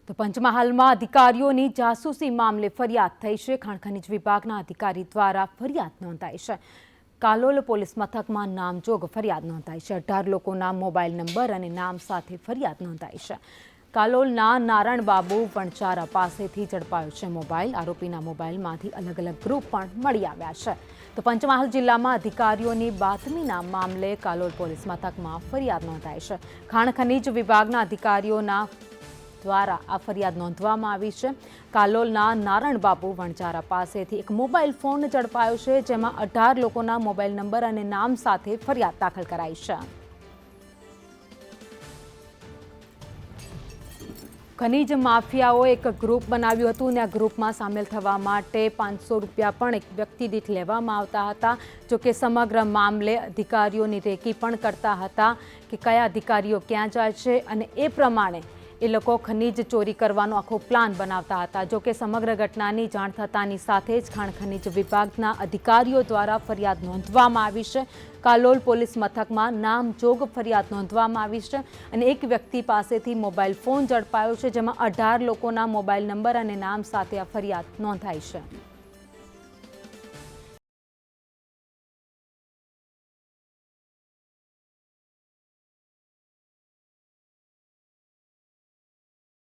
તો પંચમહાલમાં અધિકારીઓની જાસૂસી મામલે ફરિયાદ થઈ છે। ખાણ ખનીજ વિભાગના અધિકારી દ્વારા ફરિયાદ નોંધાઈ છે। કાલોલ પોલીસ મથકમાં નામજોગ ફરિયાદ નોંધાઈ છે। 18 લોકોના મોબાઈલ નંબર અને નામ સાથે ફરિયાદ નોંધાઈ છે। કાલોલના નારણબાબુ વણચારા પાસેથી ઝડપાયો છે મોબાઈલ। આરોપીના મોબાઈલમાંથી અલગ અલગ ગ્રુપ પણ મળી આવ્યા છે। તો પંચમહાલ જિલ્લામાં અધિકારીઓની બાતમીના મામલે કાલોલ પોલીસ મથકમાં ફરિયાદ નોંધાઈ છે। ખાણ ખનીજ વિભાગના અધિકારીઓના દ્વારા આ ફરિયાદ નોંધવામાં આવી છે। કાલોલના નારણબાબુ વણચારા પાસેથી એક મોબાઈલ ફોન ઝડપાયો છે, જેમાં 18 લોકોના મોબાઈલ નંબર અને નામ સાથે ફરિયાદ દાખલ કરાઈ છે। ખનીજ માફિયાઓએ એક ગ્રુપ બનાવ્યું હતું અને આ ગ્રુપમાં સામેલ થવા માટે 500 રૂપિયા પણ એક વ્યક્તિ દીઠ લેવામાં આવતા હતા। જોકે સમગ્ર મામલે અધિકારીઓની રેકી પણ કરતા હતા કે કયા અધિકારીઓ ક્યાં જાય છે અને એ પ્રમાણે એ લોકો ખનીજ ચોરી કરવાનો આખો પ્લાન બનાવતા હતા। જોકે સમગ્ર ઘટનાની જાણ થતાની સાથે જ ખાણ ખનીજ વિભાગના અધિકારીઓ દ્વારા ફરિયાદ નોંધવામાં આવી છે। કાલોલ પોલીસ મથકમાં નામજોગ ફરિયાદ નોંધવામાં આવી છે અને એક વ્યક્તિ પાસેથી મોબાઈલ ફોન ઝડપાયો છે, જેમાં 18 લોકોના મોબાઈલ નંબર અને નામ સાથે આ ફરિયાદ નોંધાઈ છે।